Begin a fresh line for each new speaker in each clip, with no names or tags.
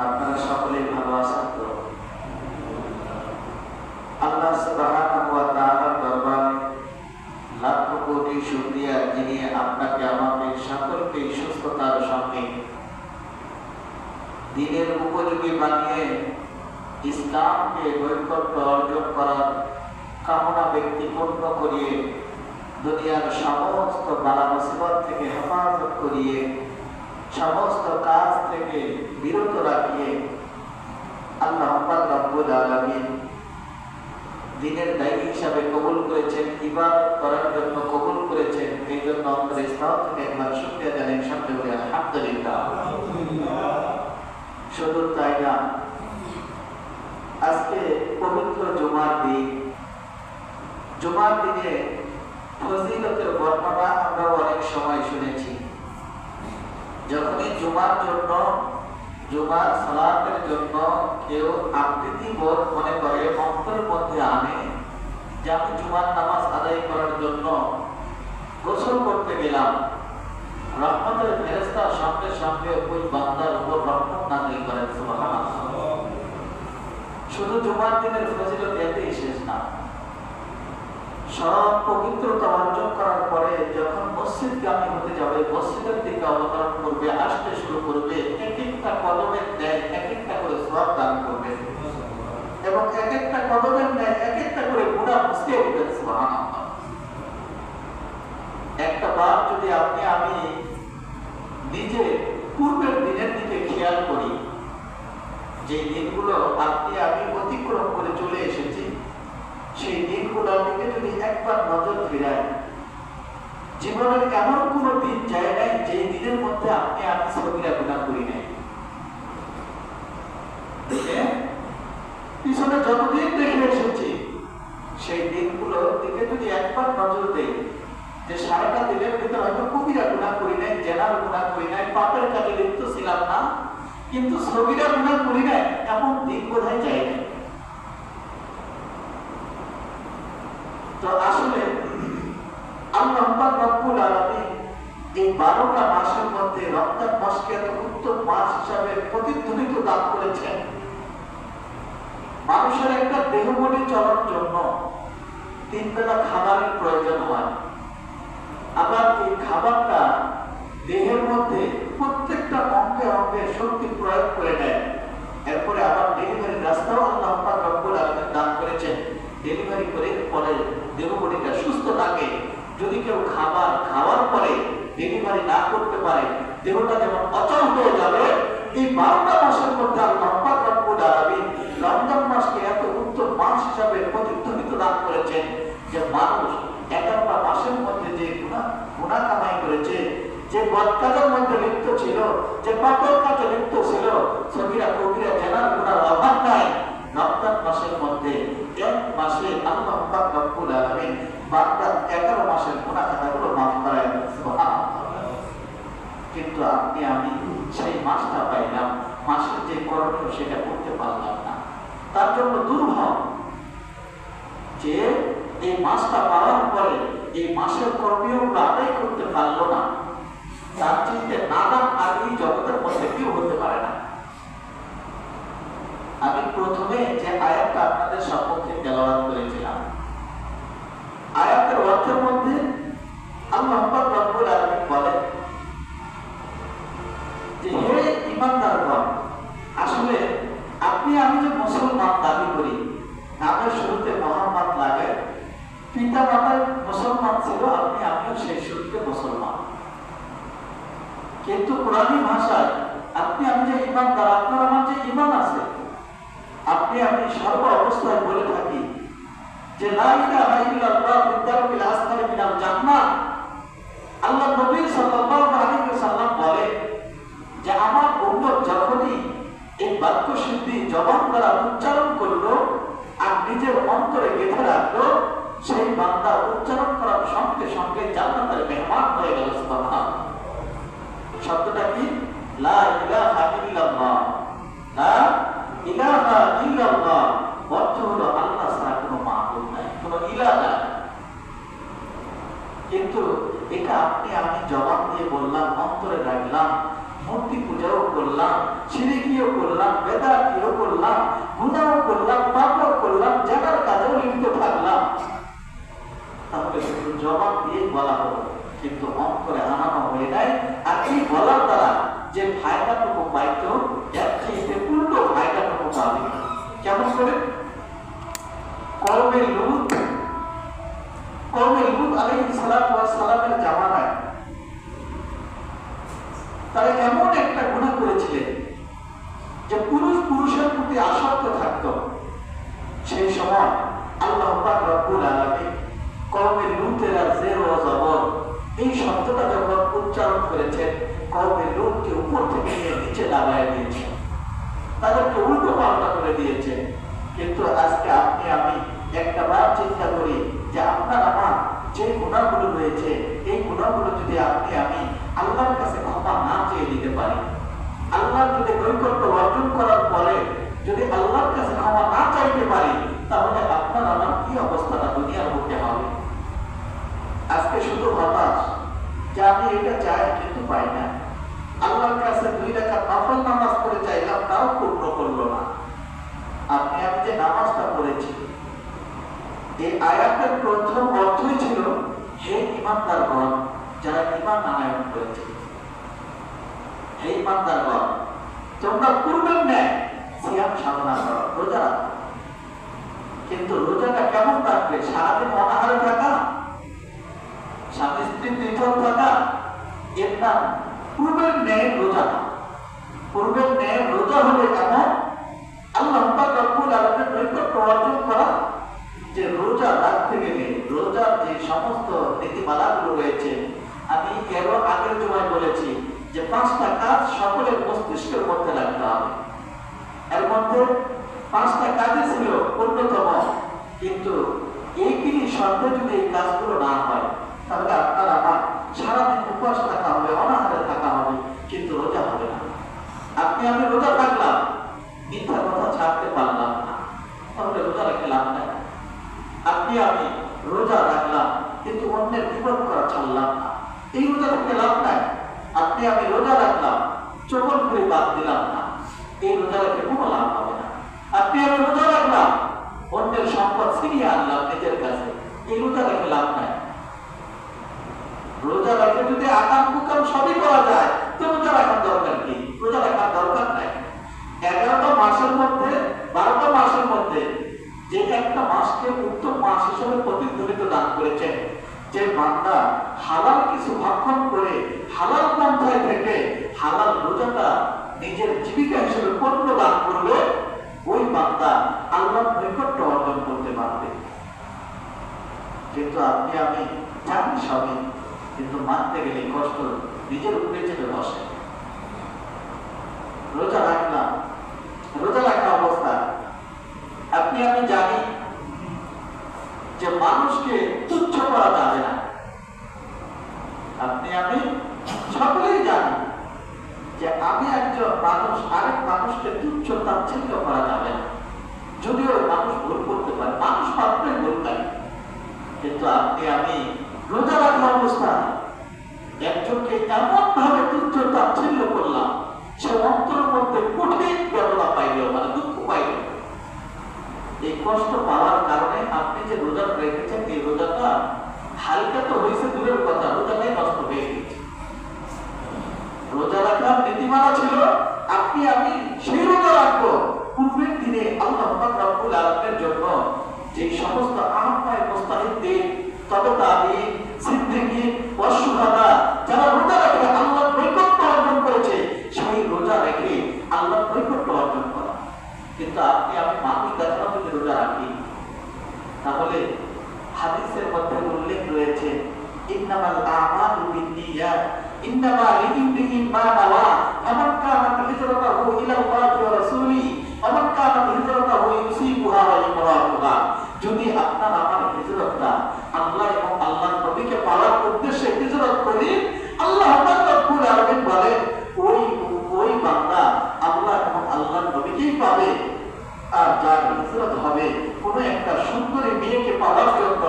আপনারা সকলেই ভালো আছেন তো? আল্লাহ সুবহানাহু ওয়া তাআলার দরবারে লাখ কোটি শুকরিয়া, যিনি আপনাকে আমাকে সকলকে সুস্থতার সঙ্গে দিনের উপযোগী বানিয়ে ইসলামকে নৈকট্য অর্জন করার কামনা ব্যক্তি পূর্ণ করিয়ে দুনিয়ার সমস্ত বালা মুসিবত থেকে হেফাজত করিয়ে সমস্ত কাজ থেকে বিরত রাখিয়ে আল্লাহ পাক রব্বুল আলামিন দিনের দায়ী হিসাবে কবুল করেছেন, ইবাদত করার জন্য কবুল করেছেন। এই জন্য অন্তরের স্তর থেকে একবার শুকরিয়া জানাই, সাথে বলে আলহামদুলিল্লাহ। শুধু তাই না, আজকে পবিত্র জুমার দিন। জুমার দিনে ফজিলতের বর্ণনা আমরা অনেক সময় শুনেছি। যখনই জুমার জন্য, জুমার সালাতের জন্য কেউ আকৃতি বোধ মনে করে, অন্তরের মধ্যে আনে যে আমি জুমার নামাজ আদায় করার জন্য গোসল করতে গেলাম, রহমতের ফেরেশতা সঙ্গে সঙ্গে ওই বান্দার উপর রহমত নাযিল করেন। সুবহানাল্লাহ। শুধু জুমার দিনের ফজিলত এতেই শেষ না, সব পবিত্রতা অর্জন করার পরে যখন মসজিদগামী হতে যাবে, মসজিদের দিকে অবতরণ করবে, আসতে শুরু করবে, এক একটা কদমের ন্যায় এক একটা করে সওয়াব দান করবে এবং এক একটা কদমের ন্যায় এক একটা করে গুনাহ মুছে দিবেন। সুবহানাল্লাহ। একটা বার যদি আপনি আমি নিজে পূর্বের দিনের দিকে খেয়াল করি, যে দিনগুলো আপনি আমি অতিক্রম করে চলে এসেছি, সেই দিনগুলোর দিকে যদি একবার নজর ফিরায়, জীবনের এমন কোন দিন যায় নাই যে দিনের মধ্যে আপনি আমি সগীরা গুনাহ করি নাই। পিছনে যতদিন দেখে এসেছি সেই দিনগুলোর দিকে যদি একবার নজর দেই, যে সারাটা দিনের ভিতরে হয়তো কবিরা গুনাহ করি নাই, জেনার গুনাহ করি নাই, পাপের কাজে লিপ্ত ছিলাম না, কিন্তু সগীরা গুনাহ করি নাই, এমন দিন বোধহয় যায় নাই। তো আসলে আল্লাহ পাক রব্বুল আলামিন এই 12টা মাসের মধ্যে রমজান মাসকে এত উত্তম মাস হিসাবে প্রতিধ্বনিত দান করেছেন। মানুষের একটা দেহমনি চলার জন্য 3 বেলা খাবারের প্রয়োজন হয়। আবার এই খাবারটা দেহের মধ্যে প্রত্যেকটা অঙ্গে অঙ্গে শক্তি প্রয়োগ করে দেয়। এরপরে আবার ডেলিভারির রাস্তাও আল্লাহ পাক রব্বুল আলামিন দান করেছেন। ডেলিভারি করে পরে দেহমনিটা সুস্থ থাকে। যদি কেউ খাবার খাওয়ার পরে ডেলিভারি না করতে পারে, দেহটা যেমন অচল হয়ে যাবে, এই 12টা মাসের মধ্যে আল্লাহ পাক রব্বুল আলামিন রমজান মাসকে এত উত্তম মাস হিসাবে প্রতিধ্বনিত দান করেছেন যে মানুষ 11টা মাসের মধ্যে যে গুনাহ কামাই করেছে, যে বদকাজের মধ্যে লিপ্ত ছিল, যে পাপের কাজে লিপ্ত ছিল, সগীরা কবিরা জেনার গুনার অভাব নাই। রমজান মাসের মধ্যে এক মাসে আল্লাহ পাক রব্বুল আলামিন বান্দার 11 মাসের গুনাহ খাতাগুলো মাফ করায় দেন। সুবহানাল্লাহ। কিন্তু আপনি আমি সেই মাসটা পাইলাম, মাসের যে করণীয় সেটা করতে পারলাম না। তার জন্য দুর্ভোগ যে এই মাসটা পাওয়ার পরে এই মাসের করণীয়গুলো আদায় করতে পারলো না, তার চিন্তে নাদাম আগেই জগতের মধ্যে কেউ হতে পারে না। আমি প্রথমে যে আয়াতটা আপনাদের সম্মুখে তেলাওয়াত করেছিলাম, আয়াতের অর্থের মধ্যে আল্লাহ পাক রব্বুল আলামিন বলেন যে হে ঈমানদারগণ, আসলে আপনি আমি যে মুসলমান দাবি করি, নামের শুরুতে মুহাম্মদ লাগে, পিতা মাতা মুসলমান ছিল, আপনি আমিও সেই শুরুতে মুসলমান। কিন্তু কোরআনী ভাষায় আপনি আমি যে ঈমানদার, আপনার আমার যে ঈমান আছে, আপনি আমি সর্ব অবস্থায় বলে থাকি যে লা ইলাহা ইল্লাল্লাহ বিদ-দারকিল আসফালি মিনাল জান্নাহ। আল্লাহ নবী সাল্লাল্লাহু আলাইহি ওয়াসাল্লাম বলে যে আমার উম্মত যখনই এই বাক্য সিদ্ধি জবান দ্বারা উচ্চারণ করলো আর নিজের অন্তরে গেঁথে রাখলো, সেই বান্দা উচ্চারণ করার সঙ্গে সঙ্গে জান্নাতের মেহমান হয়ে গেল। সুবহানাল্লাহ। শব্দটা কি? লা ইলাহা ইল্লাল্লাহ। লা ইলাহা ইল্লাল্লাহ অর্থ হলো আল্লাহ ছাড়া কোনো মাবুদ নাই, কোনো ইলাহ নাই। কিন্তু এটা আপনি আমি জবান দিয়ে বললাম, অন্তরে রাখলাম, মূর্তি পূজাও করলাম, শিরকিও করলাম, বেদাতিও করলাম, গুনাহও করলাম, পাপও করলাম, জানার কাজেও লিপ্ত থাকলাম, তাহলে কিন্তু জবাব দিয়ে বলা হলো, কিন্তু অন্তরে আনানো হয়ে নাই। আর এই বলার দ্বারা যে ফায়দাটুকু পাইত, এর চেয়ে উল্টো ফায়দাটুকু পাবে। কেমন করে? কওমে লূত আলাইহিস সালাতু ওয়াস সালামের জামানায় তারা এমন একটা গুনাহ করেছিলেন যে পুরুষের প্রতি আসক্ত থাকত। সেই সময় আল্লাহ পাক রব্বুল আলামিন কওমে লূতের জের ও জবর এই শব্দটা যখন উচ্চারণ করেছেন, কওমে লূতকে উপর থেকে নিয়ে নিচে লাগায় দিয়েছে, তাদেরকে উল্টো পাল্টা করে দিয়েছে। কিন্তু আজকে আপনি আমি একটা বার চিন্তা করি যে আপনার আমার যে গুনাহগুলো রয়েছে, এই গুনাহগুলো যদি আপনি আমি আল্লাহর কাছে ক্ষমা না চেয়ে দিতে পারি, আল্লাহর যদি নৈকট্য অর্জন করার পরে যদি আল্লাহর কাছে ক্ষমা না চাইতে পারি, তাহলে আপনার আমার কি অবস্থাটা দুনিয়ার মধ্যে হবে? আজকে শুধু হতাশ যে আমি এটা চাই কিন্তু পাই না, আল্লাহর কাছে 2 রাকাত নফল নামাজ পড়ে চাইলাম, তাও পূর্ণ করলো না। আপনি আমি যে নামাজটা পড়েছি, এই আয়াতের প্রথম অর্থই ছিল, হে ঈমানদারগণ যারা ঈমান আনয়ন করেছে, হে ঈমানদারগণ তোমরা পূর্বের ন্যায় সিয়াম সাধনা করো, রোজা রাখো। কিন্তু রোজাটা কেমন থাকবে? সারাদিন অনাহারে থাকা, স্বামী স্ত্রী পৃথক থাকা, এর নাম পূর্বের ন্যায় রোজা না। পূর্বের ন্যায় রোজা হলে এমন আল্লাহ পাক রব্বুল আলামিনের নৈকট্য অর্জন করা, যে রোজা রাখতে গেলে রোজার যে সমস্ত নীতিমালাগুলো রয়েছে, আমি এরও আগের জমায় বলেছি যে 5টা কাজ সকলের মস্তিষ্কের মধ্যে রাখতে হবে। এর মধ্যে 5টা কাজই ছিল অন্যতম, কিন্তু একই শর্তে যদি এই কাজগুলো না হয়, তাহলে আপনার আমার সারাদিন উপবাস থাকা হবে, অনাহারে থাকা হবে, কিন্তু রোজা হবে না। আপনি আমি রোজা থাকলাম, মিথ্যা কথা ছাড়তে পারলাম না, তাহলে রোজা রেখে লাভ নাই। আপনি আমি রোজা রাখলাম, কিন্তু অন্যের বিপদ করা ছাড়লাম না, এই রোজা থেকে লাভ নাই। আপনি আমি রোজা রাখলাম, চকল করে বাদ দিলাম না, এই রোজা রেখে কোনো লাভ হবে না। আপনি আমি রোজা রাখলাম, অন্যের সম্পদ ছিনিয়ে আনলাম নিজের কাছে, এই রোজা রেখে লাভ নাই। রোজা রেখে যদি আকাম কুকাম সবই করা যায়, তো রোজা রাখার দরকার কি? রোজা রাখার দরকার নাই। 11টা মাসের মধ্যে 12টা মাসের মধ্যে যে একটা মাসকে উত্তম মাস হিসেবে প্রতিধ্বনিত দান করেছেন, যে বান্দা হালাল কিছু ভক্ষণ করে হালাল পন্থায় থেকে হালাল রোজাটা নিজের জীবিকা হিসেবে পণ্য দান করবে, ওই বান্দা আল্লাহর নৈকট্য অর্জন করতে পারবে। কিন্তু আপনি আমি জানি সবই, কিন্তু মানতে গেলে কষ্ট নিজের উপরে চেপে বসে। রোজা রাখলাম, রোজা রাখা অবস্থা আপনি আমি জানি যে মানুষকে তুচ্ছ করা যাবে না। আপনি আমি সকলেই জানি যে আমি একজন মানুষ, আরেক মানুষকে তুচ্ছ তাচ্ছিল্য করা যাবে না, যদিও মানুষ ভুল করতে পারে, মানুষ মাত্রই ভুল করে। কিন্তু আপনি আমি রোজা রাখা অবস্থা একজনকে এমন ভাবে তুচ্ছ তাচ্ছিল্য করলাম, সে অন্তরের মধ্যে কঠিন বেদনা পাইল, মানে দুঃখ পাইল। এই কষ্ট পাওয়ার কারণে আপনি যে রোজা রেখেছেন, এই রোজাটা হালকা তো হয়েছে দূরের কথা, রোজাটাই নষ্ট হয়ে গেছে। রোজা রাখার নীতিমালা ছিল আপনি আমি সেই রোজা রাখবো। পূর্বের দিনে আল্লাহ পাক রব্বুল আলামিনের জন্য যে সমস্ত আহ্বায় মুস্তাহিদ্দিন, তবে তাবিঈন, সিদ্দিকিন ওয়া শুহাদা যারা রোজা রেখে আল্লাহর নৈকট্য অর্জন করেছে, সেই রোজা রেখে আল্লাহর নৈকট্য অর্জন করা। কিন্তু আপনি আমি মানুষ দেখানো যদি রোজা রাখি, তাহলে হাদিসের মধ্যে উল্লেখ রয়েছে ইন্নামাল আমালু বিন্নিয়াত ইন্নামা লিকুল্লিমরিইন মা নাওয়া ফামান কানাত হিজরাতুহু ইলাল্লাহি ওয়া রাসূলিহি ওয়া মান কানাত হিজরাতুহু ইউসিবুহা ওয়া ইমরাতুহা। যদি আপনার আমার হিজরতটা আল্লাহ এবং আল্লাহর নবীকে পাওয়ার উদ্দেশ্যে হিজরত করি, আল্লাহ পাক রব্বুল আলামিন বলেন ওই বান্দা আল্লাহ এবং আল্লাহর নবীকেই পাবে। আর যার হিজরত হবে কোন একটা সুন্দরী মেয়েকে পাওয়ার জন্য,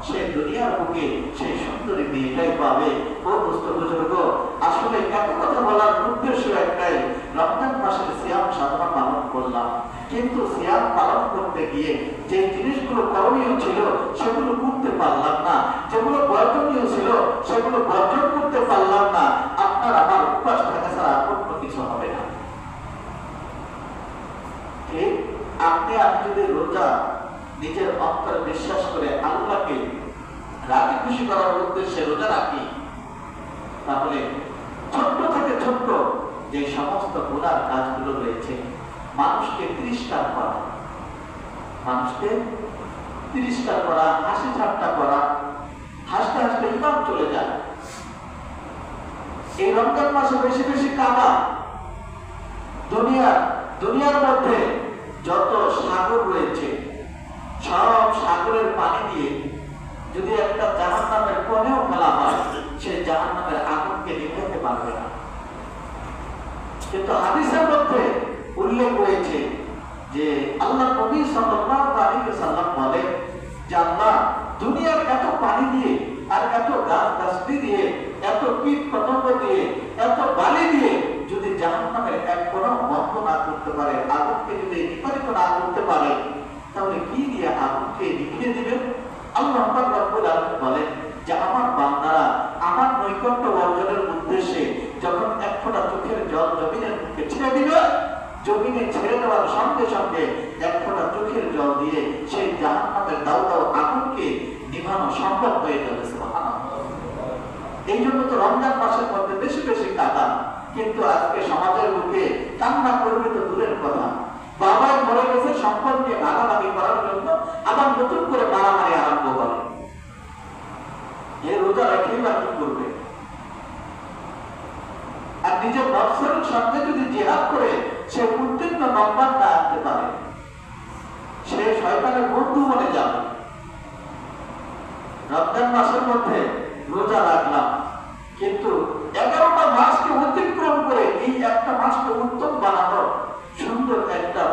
সে দুনিয়ার বুকে সেই সুন্দরী মেয়েটাই পাবে। ও দোস্ত বুজুর্গ, আসলে এত কথা বলার উদ্দেশ্য একটাই রমজান মাসের সিয়াম সাধনা পালন করলাম, কিন্তু সিয়াম পালন করতে গিয়ে যে জিনিসগুলো করণীয় ছিল সেগুলো করতে পারলাম না, যেগুলো বর্জনীয় ছিল সেগুলো বর্জন করতে পারলাম না, আপনার আমার উপবাস থাকা ছাড়া অন্য কিছু হবে না। ঠিক আপনি আমি যদি রোজা নিজের অন্তরে বিশ্বাস করে আল্লাহকে রাজি খুশি করার উদ্দেশ্যে রোজা রাখি, তাহলে ছোট্ট থেকে ছোট্ট যে সমস্ত গুনার কাজগুলো রয়েছে, মানুষকে তিরস্কার করা, মানুষকে তিরস্কার করা, হাসি ঠাট্টা করা, হাসতে হাসতে ইমাম চলে যায়। এই রমজান মাসে বেশি বেশি কাঁদা। দুনিয়ার মধ্যে যত সাগর রয়েছে সব সাগরের পানি দিয়ে যদি একটা জাহান্নামের কোণেও ফেলা হয়, সেই জাহান্নামের আগুনকে নিভাতে পারবে না। কিন্তু হাদিসের মধ্যে উল্লেখ রয়েছে যে আল্লাহ নবী সাল্লাল্লাহু আলাইহি ওয়াসাল্লাম বলেন যে আল্লাহ দুনিয়ার এত পানি দিয়ে আর এত গাছ-গাছালি দিয়ে, এত কীট পতঙ্গ দিয়ে, এত বালি দিয়ে যদি জাহান্নামের এক কোণা বন্ধ না করতে পারে, আগুনকে যদি নিবারিত না করতে পারে, তাহলে কি দিয়ে আগুনকে নিভিয়ে দিবেন? আল্লাহ পাক রব্বুল আলামিন বলেন যে আমার বান্দারা আমার নৈকট্য অর্জনের উদ্দেশ্যে যখন এক ফোঁটা চোখের জল জমিনের মুখে ছেড়ে দিবে, জমিনে ছেড়ে দেওয়ার সঙ্গে সঙ্গে এক ফোঁটা চোখের জল দিয়ে সেই জাহান্নামের দাউ দাউ আগুনকে নিভানো সম্ভব হয়ে যাবে। সুবহানাল্লাহ। এই জন্য তো রমজান মাসের মধ্যে বেশি বেশি কাঁদা, কিন্তু আজকে সমাজের লোকে কান্না করবে তো দূরের কথা, বাবাই মরে গেছে সম্পদ নিয়ে ভাগাভাগি করার জন্য আবার নতুন করে মারামারি আরম্ভ করে। এই রোজা রেখেই বা কি করবে? আর নিজের নফসের সঙ্গে যদি জিহাদ করে সে উত্তীর্ণ নম্বর না আনতে পারে, সে শয়তানের বন্ধু বনে যাবে। রমজান মাসের মধ্যে রোজা রাখলাম, কিন্তু 11টা মাসকে অতিক্রম করে এই একটা মাসকে উত্তম বানানো সুন্দর একটা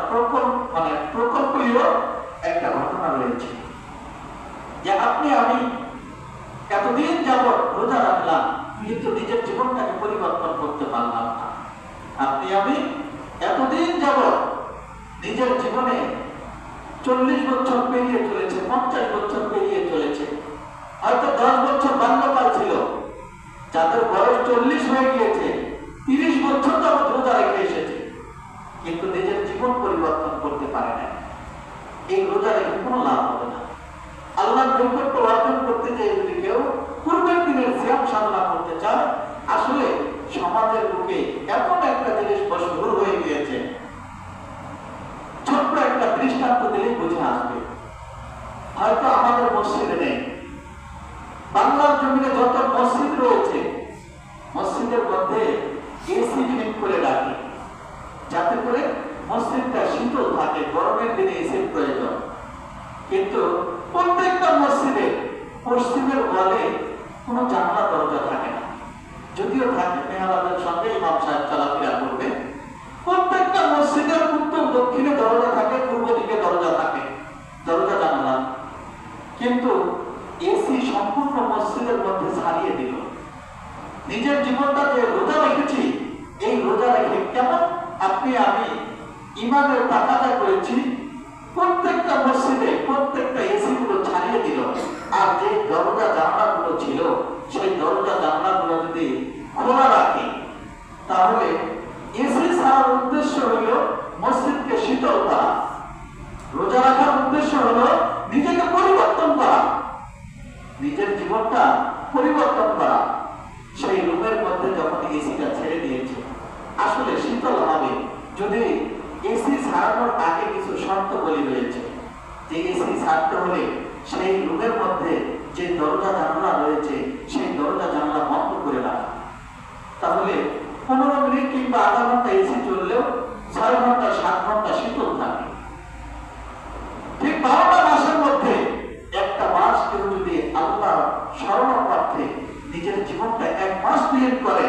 প্রকল্পীয় একটা ঘটনা রয়েছে যে আপনি আমি এতদিন যাবৎ রোজা রাখলাম, কিন্তু নিজের জীবনটাকে পরিবর্তন করতে পারলাম না। আপনি আমি এতদিন যাবৎ নিজের জীবনে 40 বছর পেরিয়ে চলেছে, 50 বছর পেরিয়ে চলেছে, হয়তো 10 বছর বাল্যকাল ছিল, যাদের বয়স 40 হয়ে গিয়েছে, 30 বছর যাবৎ রোজা রেখে এসেছে, কিন্তু নিজের জীবন পরিবর্তন করতে পারে না। এই রোজা রেখে কোনো লাভ হবে না। আল্লাহর নৈকট্য অর্জন করতে যেয়ে যদি কেউ পূর্বের দিনের সিয়াম সাধনা করতে চায়, আসলে সমাজের বুকে এমন একটা জিনিস মশহুর হয়ে গিয়েছে, ছোট্ট একটা দৃষ্টান্ত দিলেই বুঝে আসবে। হয়তো আমাদের মসজিদে নেই, বাংলার জমিনে যত মসজিদ রয়েছে, মসজিদের মধ্যে এসি ফিট করে রাখি, যাতে করে মসজিদটা শীতল থাকে, গরমের দিনে এসির প্রয়োজন। কিন্তু প্রত্যেকটা মসজিদে পশ্চিমের ওয়ালে কোনো জানলা দরজা থাকে না, যদিও থাকে মেহরাবের সঙ্গে ইমাম সাহেব চলাফেরা করবে। প্রত্যেকটা মসজিদের উত্তর দক্ষিণে দরজা থাকে, পূর্ব দিকে দরজা থাকে, দরজা জানালা। কিন্তু এসি সম্পূর্ণ মসজিদের মধ্যে ছাড়িয়ে দিল। নিজের জীবনটাকে রোজা রেখেছি, এই রোজা রেখে কেমন আপনি আমি ইমানের তাকাদা করেছি, প্রত্যেকটা মসজিদে প্রত্যেকটা এসি গুলো ছাড়িয়ে দিল। আর যে দরজা জানলাগুলো ছিল, সেই দরজা জানলাগুলো যদি খোলা রাখি, তাহলে এসি ছাড়ার উদ্দেশ্য হলো মসজিদকে শীতল করা, রোজা রাখার উদ্দেশ্য হলো নিজেকে পরিবর্তন করা, নিজের জীবনটা পরিবর্তন করা। সেই রুমের মধ্যে যখন এসিটা ছেড়ে দিয়েছে, আসলে শীতল হবে। যদি এসি ছাড়ানোর আগে কিছু শর্তাবলী রয়েছে, যে এসি ছাড়তে হলে সেই রুমের মধ্যে যে দরজা জানলা রয়েছে, সেই দরজা জানলা বন্ধ করে রাখা। তাহলে 15 মিনিট কিংবা আধা ঘন্টা এসি চললেও 6 ঘন্টা 7 ঘন্টা শীতল থাকে। ঠিক 12টা মাসের মধ্যে একটা মাস কেউ যদি আল্লাহ স্মরণার্থে নিজের জীবনটা 1 মাস ক্লিয়ার করে,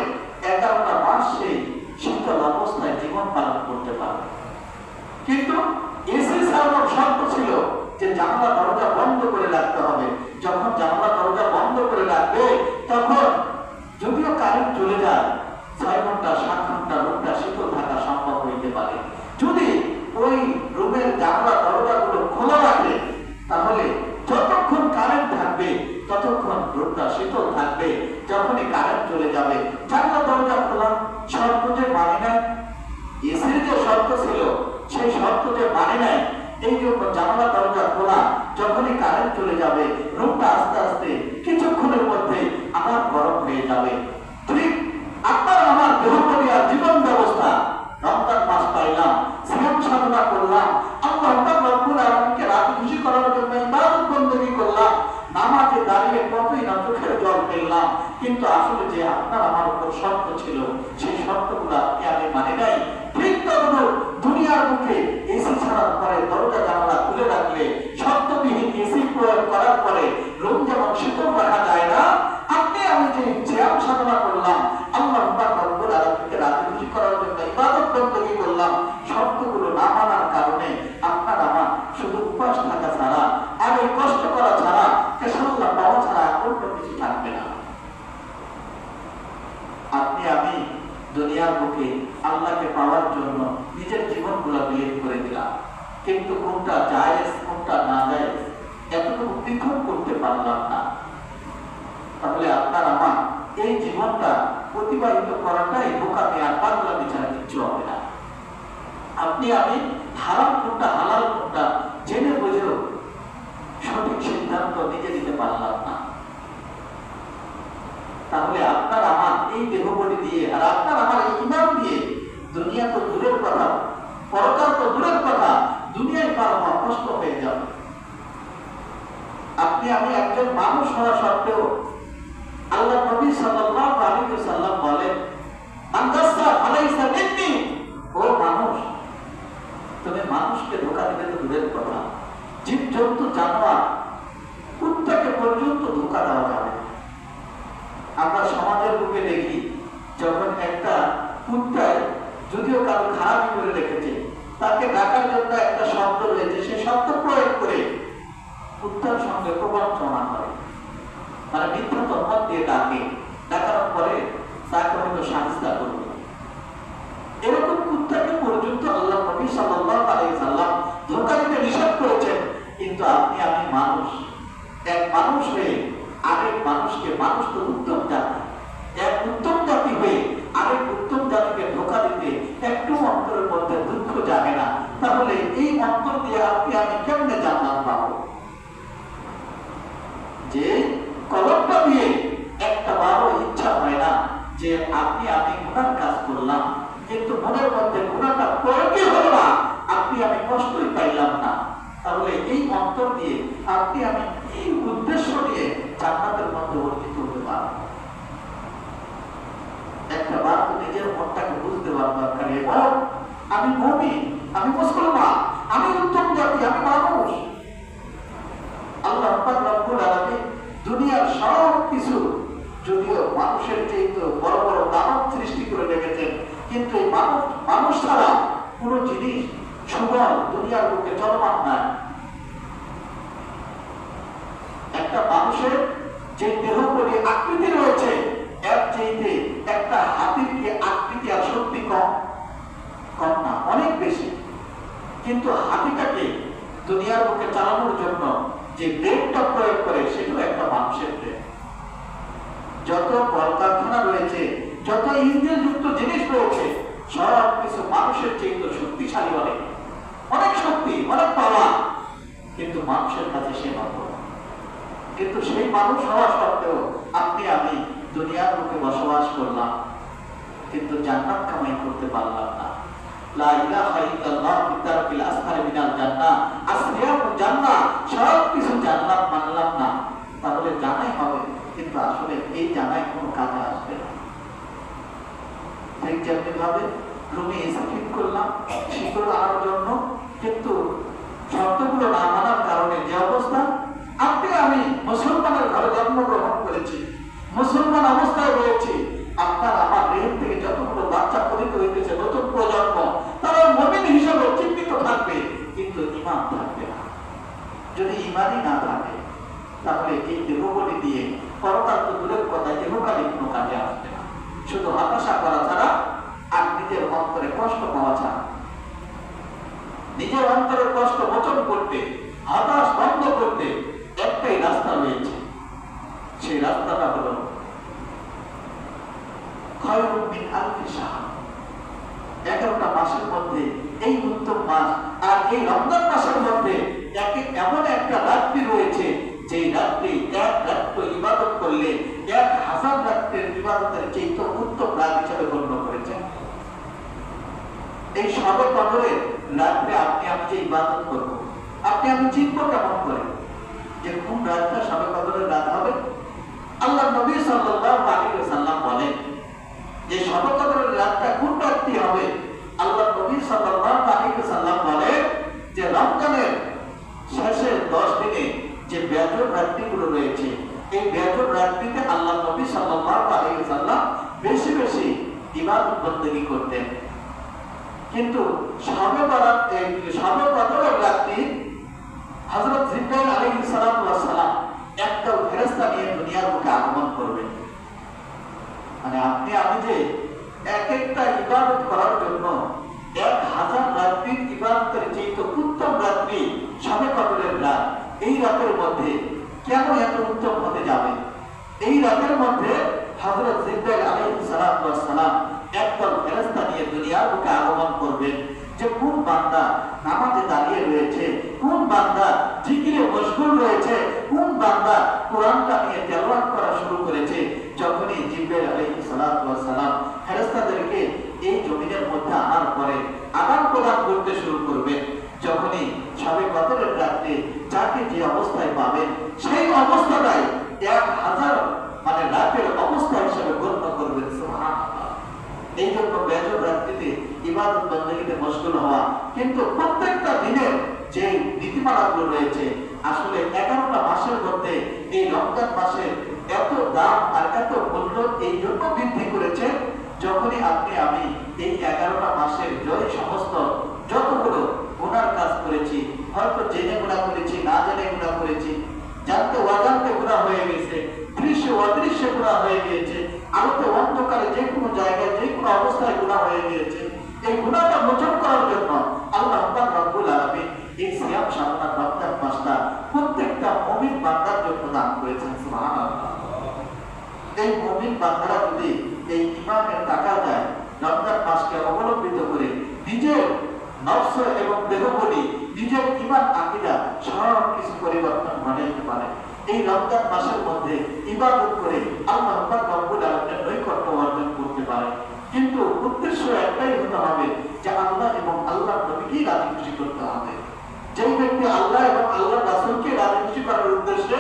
11টা মাস সেই শীতল অবস্থায় জীবন পালন করতে পারবে। কিন্তু এসি ছাড়ানোর শর্ত ছিল যে জানলা দরজা বন্ধ করে রাখতে হবে। যখন জানলা দরজা বন্ধ করে রাখবে, তখন যদিও কারেন্ট চলে যায়, 6 ঘন্টা 7 ঘন্টা রুমটা শীতল থাকা জানে নাই, এই জন্য জানালা দরজা খোলা, যখনই কারেন্ট চলে যাবে রুমটা আস্তে আস্তে কিছুক্ষণের মধ্যে আমার গরম হয়ে যাবে। ঠিক আপনার আমার দেহপরিয়ার জীবন ব্যবস্থা, রমজান মাস পাইলাম, সিয়াম সাধনা করলাম, আল্লাহ রব্বুল আলামিনকে রাজি খুশি করার জন্য ইবাদত বندگی করলাম, নামাজে দাঁড়িয়ে কতই না চোখের জল ফেললাম, কিন্তু আসলে যে আপনার আমার উপর শর্ত ছিল সেই শর্তগুলো আমি মানি নাই। ঠিক তদ্রূপ দুনিয়ার মুখে এসি ছাড়ার পরে দরজা জানালা খুলে রাখলে, শর্তবিহীন এসি প্রয়োগ করার পরে রুম যেমন শীতল রাখা যায় না, আপনি আমি যে সিয়াম সাধনা করলাম, আল্লাহ রব্বুল আলামিনকে রাজি খুশি করার জন্য ইবাদত বندگی করলাম, শর্তগুলো না মানার কারণে আপনার আমার শুধু উপাস থাকা ছাড়া আর এই কষ্ট করা ছাড়া কেশাল্লাহ পাওয়া ছাড়া অন্য কিছু থাকবে না। আপনি আমি দুনিয়ার বুকে আল্লাহকে পাওয়ার জন্য নিজের জীবনগুলো বিলীন করে দিলাম, কিন্তু কোনটা জায়েজ কোনটা না জায়েজ এতটুকু পৃথক করতে পারলাম না। তাহলে আপনার আমার এই জীবনটা অতিবাহিত করাটাই বোকামি আর পাগলামি ছাড়া কিছু হবে না। আপনি আমি হারাম কোনটা হালাল কোনটা জেনে বুঝেও সঠিক সিদ্ধান্ত নিজে নিতে পারলাম না। তাহলে আপনার আমার এই দেহবলি দিয়ে আর আপনার আমার এই ইমান দিয়ে দুনিয়া তো দূরের কথা, পরকাল তো দূরের কথা, দুনিয়ায় পার হওয়া কষ্ট হয়ে যাবে। আপনি আমি একজন মানুষ হওয়া সত্ত্বেও আল্লাহ নবী সাল্লাল্লাহু আলাইহি ওয়াসাল্লাম বলেন, আনদাসা আলাইসা মিন্নি, ও মানুষ তুমি মানুষকে ধোঁকা দিলে তো দূরের কথা, জীবজন্তু জানোয়ার কুত্তাকে পর্যন্ত ধোঁকা দেওয়া যাবে। আমরা সমাজের বুকে দেখি, যখন একটা কুত্তায় যদিও কারো খারাপ করে রেখেছে, তাকে ডাকার জন্য একটা শব্দ রয়েছে, সে শব্দ প্রয়োগ করে কুত্তার সঙ্গে প্রবঞ্চনা করে, মানে মিথ্যা তহমত দিয়ে ডাকে, ডাকার পরে তাকে হয়তো শাস্তি করবে। এরকম কুত্তাকে পর্যন্ত আল্লাহ নবী সাল্লাল্লাহু আলাইহি সাল্লাম ধোঁকা দিতে নিষেধ করেছেন। কিন্তু আপনি আমি মানুষ, এক মানুষ হয়ে আরেক মানুষকে, মানুষ তো উত্তম জাতি, এক উত্তম জাতি হয়ে আরেক উত্তম জাতিকে ধোঁকা দিতে একটু অন্তরের মধ্যে দুঃখ জাগে না। তাহলে এই অন্তর দিয়ে আপনি আমি কেমনে জান্নাত পাবো? যে কলমটা দিয়ে একটা বারো ইচ্ছা হয় না যে আপনি আমি গুনার কাজ করলাম, কিন্তু মনের মধ্যে গুনাহটা প্রয়োগই হলো না, আপনি আমি কষ্টই পাইলাম না। তাহলে এই অন্তর দিয়ে আপনি আমি এই উদ্দেশ্য নিয়ে জান্নাতের মধ্যে অর্জিত হতে পারব। একটা বার তো নিজের মনটাকে বুঝতে পারব দরকার, এবং আমি মুমিন, আমি মুসলমান, আমি উত্তম জাতি, আমি মানুষ। আল্লাহ পাক রব্বুল আলামিন দুনিয়ার সব কিছু যদিও মানুষের চেয়ে বড় বড় দানব সৃষ্টি করে রেখেছেন, কিন্তু এই মানুষ ছাড়া কোনো জিনিস সুবল দুনিয়ার বুকে চলমান নাই। একটা মানুষের যে দেহপরি আকৃতি রয়েছে, এর চাইতে একটা হাতির কি আকৃতি আর শক্তি কম? কম না, অনেক বেশি। কিন্তু হাতিটাকে দুনিয়ার বুকে চালানোর জন্য যে ব্রেনটা প্রয়োগ করে, সেটাও একটা মানুষের ব্রেন। যত কলকারখানা রয়েছে, যত ইঞ্জিন যুক্ত জিনিস রয়েছে, সব কিছু মানুষের চেয়ে শক্তিশালী, অনেক অনেক শক্তি, অনেক পাওয়ার, কিন্তু মানুষের কাছে সে মাত্র। কিন্তু সেই মানুষ হওয়া সত্ত্বেও আপনি আমি দুনিয়ার বুকে বসবাস করলাম, কিন্তু জান্নাত কামাই করতে পারলাম না। লা ইলাহা ইল্লাল্লাহ বিতারকিল আসফারি মিনাল জান্নাহ, আসরিয়ামু জান্নাহ, সব কিছু জান্নাত মানলাম না। তাহলে জানাই হবে, কিন্তু আসলে এই জানাই কোনো কাজে আসবে না। ঠিক যেমনি ভাবে রুমে এসে ঠিক করলাম শীতল আনার জন্য, কিন্তু শর্তগুলো না মানার কারণে যে অবস্থা, আপনি আমি মুসলমানের ঘরে জন্মগ্রহণ করেছি, মুসলমান অবস্থায় রয়েছি, আপনার আমার দেহ থেকে যতগুলো বাচ্চা পরিত হইতেছে, নতুন প্রজন্ম, তারা মুমিন হিসেবে চিহ্নিত থাকবে, কিন্তু ঈমান থাকবে না। যদি ঈমানই না থাকে, তাহলে এই দেহবলি দিয়ে পরকাল তো দূরের কথা, দেহকালী কোনো কাজে আসবে না। শুধু হতাশা করা ছাড়া আর নিজের অন্তরে কষ্ট পাওয়া ছাড়া। নিজের অন্তরের কষ্ট মোচন করতে, হতাশ বন্ধ করতে একটাই রাস্তা রয়েছে, সেই রাস্তাটা হলো খায়রুম মিন আলফি শাহর। 11টা মাসের মধ্যে এই উত্তম মাস, আর এই রমজান মাসের মধ্যে এমন একটা রাত্রি রয়েছে যে রাত্রি এক রাত্র ইবাদত করলে 1000 রাত্রের ইবাদতের চেয়ে উত্তম রাত হিসেবে গণ্য করেছেন। এই শবে কদরের রাত্রে আপনি আমি যে ইবাদত করব, আপনি আমি চিনব কেমন করে যে কোন রাতটা শবে কদরের রাত হবে? আল্লাহ নবী সাল্লাল্লাহু আলাইহি ওয়াসাল্লাম বলেন যে শবে কদরের রাতটা কোন রাতটি হবে? আল্লাহ নবী সাল্লাল্লাহু আলাইহি ওয়াসাল্লাম বলেন যে রমজানের শেষের 10 দিনে যে বেজর রাত্রিগুলো রয়েছে, এই বেজর রাত্রিতে আল্লাহ নবী সাল্লাল্লাহু আলাইহি ওয়াসাল্লাম বেশি বেশি ইবাদত বন্দেগী করতেন। কিন্তু শবে কদরের রাত্রি হযরত জিবরাইল আলাইহিস সালাতু ওয়াস সালাম একদল ফেরেশতা নিয়ে দুনিয়ার বুকে আগমন করবেন। মানে আপনি আমি যে এক একটা ইবাদত করার জন্য 1000 রাত্রির ইবাদতের চেয়ে উত্তম রাত্রি শবে কদরের রাত, এই রাতের মধ্যে কেন এত উত্তম হতে যাবে? এই রাতের মধ্যে হযরত জিবরাইল আলাইহিস সালাতু ওয়াস সালাম একদল ফেরেশতা নিয়ে দুনিয়ার বুকে আগমন করবেন যে কোন বান্দা নামাজে দাঁড়িয়ে রয়েছে, কোন বান্দা জিকিরে মশগুল রয়েছে, কোন বান্দা কোরআনটা নিয়ে তেলাওয়াত করা শুরু করেছে। যখনই জিবরাইল আলাইহিস সালাতু ওয়াস সালাম ফেরেশতাদেরকে এই জমিনের মধ্যে আনার পরে আদান প্রদান করতে শুরু করবেন, যখনই শবে কদরের রাতে যাকে যে অবস্থায় পাবেন সেই অবস্থাটাই 1000 মানে রাতের অবস্থা হিসেবে গণ্য করবেন। সুবহানাল্লাহ। এই জন্য বেজর রাত্রিতে ইবাদত বন্দেগীতে মশগুল হওয়া, কিন্তু প্রত্যেকটা দিনের যে নীতিমালাগুলো রয়েছে, আসলে 11টা মাসের মধ্যে এই রমজান মাসের এত দাম আর এত মূল্য এই জন্য বৃদ্ধি করেছে, যখনই আপনি আমি এই 11টা মাসের সমস্ত যতগুলো গুনার কাজ করেছি, হয়তো জেনে গুনাহ করেছি, না জেনে গুনাহ করেছি, জানতে অজান্তে গুনাহ হয়ে গেছে, দৃশ্য অদৃশ্য গুনাহ হয়ে গিয়েছে, আলোতে অন্ধকারে যে কোনো জায়গায় যে কোনো অবস্থায় গুনাহ হয়ে গিয়েছে, এই গুনাহটা মোচন করার জন্য আল্লাহ পাক রব্বুল আলামিন এই সিয়াম সাধনা রমজান মাসটা প্রত্যেকটা মুমিন বান্দার জন্য দান করেছেন। সুবহানাল্লাহ। এই মুমিন বান্দারা যদি এই ঈমানের টাকা যায়, রমজান মাসকে অবলম্বিত করে নিজের নফস এবং দেহবলি, নিজের ঈমান আকীদা সব কিছু পরিবর্তন ঘটাতে পারে, এই রমজান মাসের মধ্যে ইবাদত করে আল্লাহ পাক রব্বুল আলামিনের নৈকট্য অর্জন করতে পারে। কিন্তু উদ্দেশ্য একটাই হতে হবে যে আল্লাহ এবং আল্লাহর নবীকে রাজি খুশি করতে হবে। যে ব্যক্তি আল্লাহ এবং আল্লাহর রাসূলকে রাজি খুশি করার উদ্দেশ্যে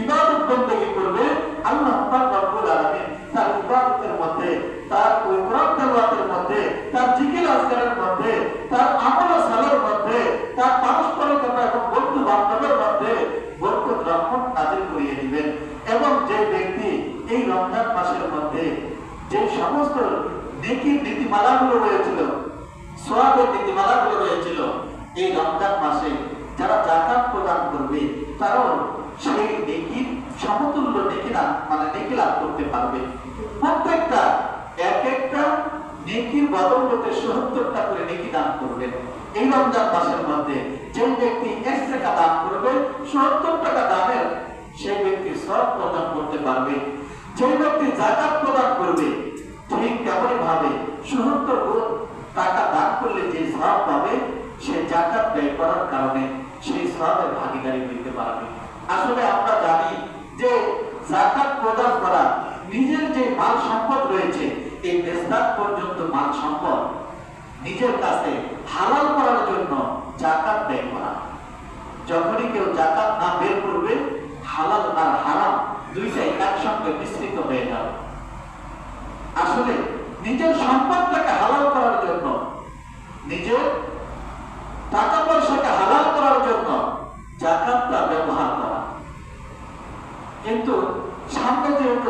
ইবাদত বন্দেগী করবে, আল্লাহ পাক রব্বুল আলামিন তার ইবাদতের মধ্যে, তার কোরআন তেলাওয়াতের মধ্যে, তার জিকির আজকারের মধ্যে, তার আমল সালের মধ্যে, তার পারস্পরিকতা এবং বন্ধু বান্ধবের মধ্যে বরকত রহমত নাযিল করিয়ে দিবেন। এবং যে ব্যক্তি এই রমজান মাসের মধ্যে যে সমস্ত নেকির নীতিমালাগুলো রয়েছিল, সওয়াবের নীতিমালাগুলো রয়েছিল, এই রমজান মাসে যারা যাকাত প্রদান করবে তারাও সেই নেকির সমতুল্য নেকি লাভ করতে পারবে। প্রত্যেকটা এক একটা নেকির বদৌলতে ৭০টা করে নেকি দান করবেন। এই রমজান মাসের মধ্যে যে ব্যক্তি ১ টাকা দান করবে, ৭০ টাকা দানের সেই ব্যক্তি সওয়াব প্রদান করতে পারবে। যে ব্যক্তি যাকাত প্রদান করবে, ঠিক তেমনি ভাবে ৭০ টাকা দান করলে যে সওয়াব পাবে, সে যাকাত ব্যয় করার কারণে সেই সওয়াবের ভাগীদারি হইতে পারবে। আসলে আমরা জানি যে যাকাত প্রদান করা, নিজের যে মাল সম্পদ রয়েছে, এই মেজদাক পর্যন্ত মাল সম্পদ নিজের কাছে হালাল করার জন্য যাকাত ব্যয় করা। যখনই কেউ যাকাত না বের করবে, হালাল আর হারাম দুইটাই একসঙ্গে মিশ্রিত হয়ে যাবে। আসলে নিজের সম্পদটাকে